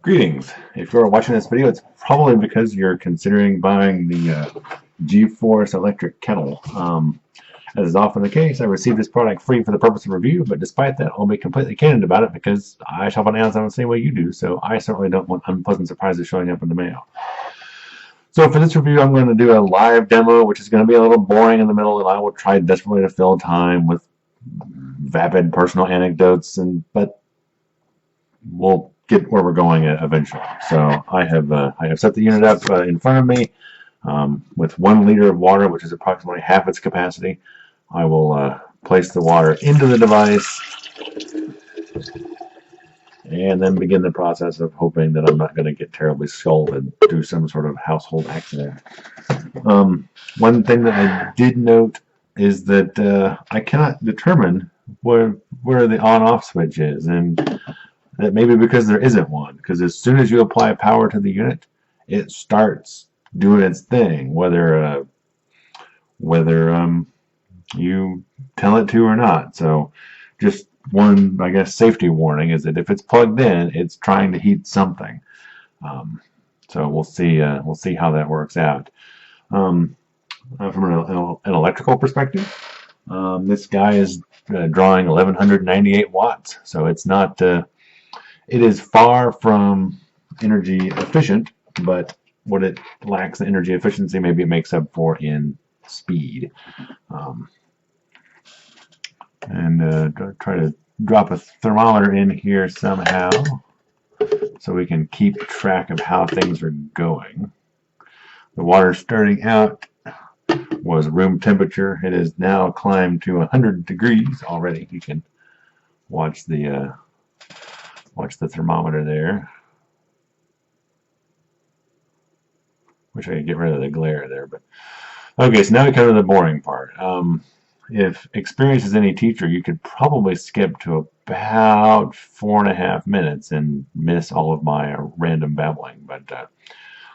Greetings. If you're watching this video, it's probably because you're considering buying the GForce Electric Kettle. As is often the case, I received this product free for the purpose of review, but despite that, I'll be completely candid about it because I shop on Amazon the same way you do, so I certainly don't want unpleasant surprises showing up in the mail. So for this review, I'm going to do a live demo, which is going to be a little boring in the middle, and I will try desperately to fill time with vapid personal anecdotes, but we'll get where we're going eventually. So I have set the unit up in front of me with 1 liter of water, which is approximately half its capacity. I will place the water into the device and then begin the process of hoping that I'm not going to get terribly scalded through some sort of household accident. One thing that I did note is that I cannot determine where the on-off switch is, and that may be because there isn't one, because as soon as you apply power to the unit, it starts doing its thing, whether you tell it to or not. So just one, I guess, safety warning is that if it's plugged in, it's trying to heat something. So we'll see how that works out. From an electrical perspective, this guy is drawing 1198 watts, so it's not. It is far from energy efficient, but what it lacks in energy efficiency, maybe it makes up for in speed. And try to drop a thermometer in here somehow so we can keep track of how things are going. The water starting out was room temperature. It has now climbed to 100 degrees already. You can watch the thermometer there. Wish I could get rid of the glare there, but okay. So now we come to the boring part. If experience is any teacher, you could probably skip to about 4.5 minutes and miss all of my random babbling. But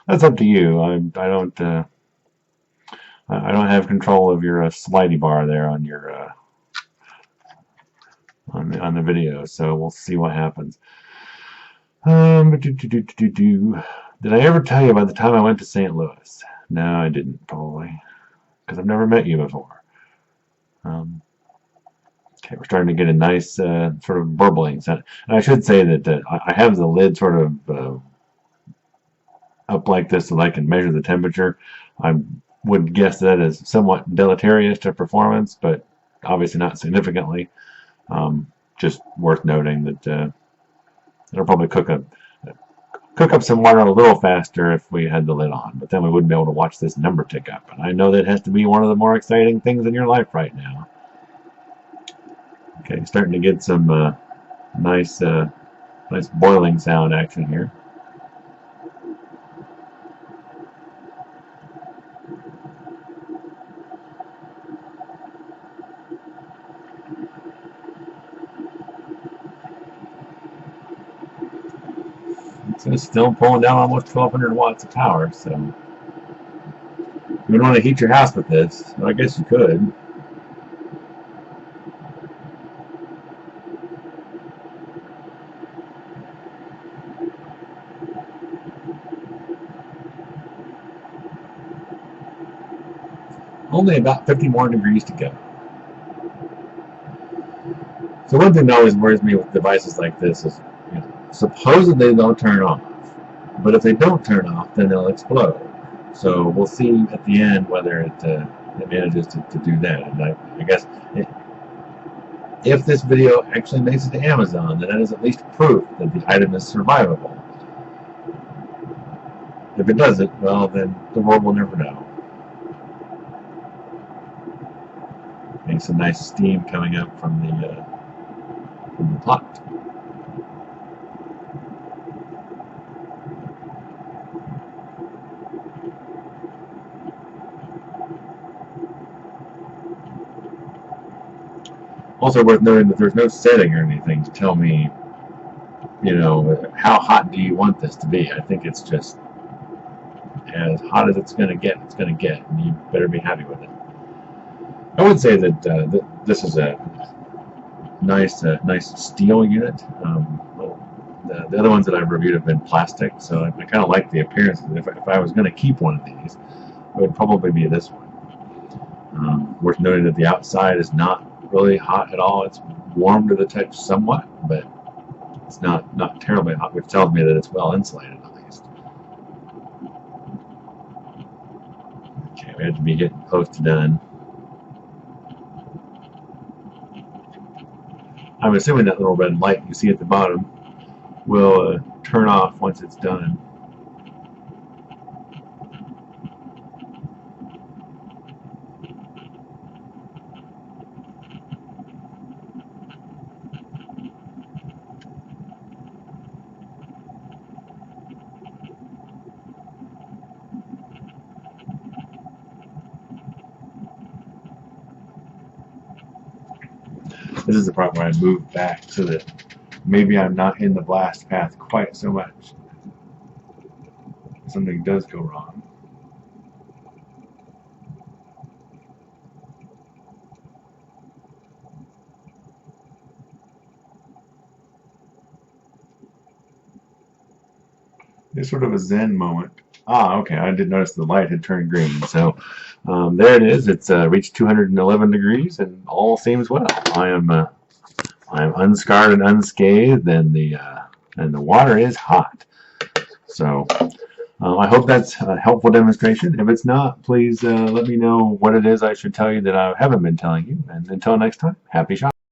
that's up to you. I don't have control of your slidey bar there on your on the video, so we'll see what happens. Did I ever tell you about the time I went to St. Louis? No, I didn't, probably, because I've never met you before. Okay, we're starting to get a nice sort of burbling sound. And I should say that I have the lid sort of up like this so that I can measure the temperature. I would guess that is somewhat deleterious to performance, but obviously not significantly. Just worth noting that it'll probably cook up some water a little faster if we had the lid on, but then we wouldn't be able to watch this number tick up. And I know that has to be one of the more exciting things in your life right now. Okay, starting to get some nice boiling sound action here. It's still pulling down almost 1,200 watts of power, so you would want to heat your house with this. Well, I guess you could. Only about 50 more degrees to go. So one thing that always worries me with devices like this is, supposedly they'll turn off, but if they don't turn off, then they'll explode. So we'll see at the end whether it manages to do that. And I guess if this video actually makes it to Amazon, then that is at least proof that the item is survivable. If it doesn't, well, then the world will never know. Getting some nice steam coming up from the pot. Also worth noting that there's no setting or anything to tell me, how hot do you want this to be. I think it's just as hot as it's going to get, and you better be happy with it. I would say that this is a nice steel unit. The other ones that I've reviewed have been plastic, so I kind of like the appearance. If I was going to keep one of these, it would probably be this one. Worth noting that the outside is not really hot at all. It's warm to the touch somewhat, but it's not terribly hot, which tells me that it's well insulated at least. Okay, we have to be getting close to done. I'm assuming that little red light you see at the bottom will turn off once it's done. This is the part where I move back so that maybe I'm not in the blast path quite so much. Something does go wrong. It's sort of a zen moment. Ah, okay, I did notice the light had turned green. So there it is. It's reached 211 degrees and all seems well. I am unscarred and unscathed, and the water is hot. So I hope that's a helpful demonstration. If it's not, please let me know what it is I should tell you that I haven't been telling you. And until next time, happy shopping.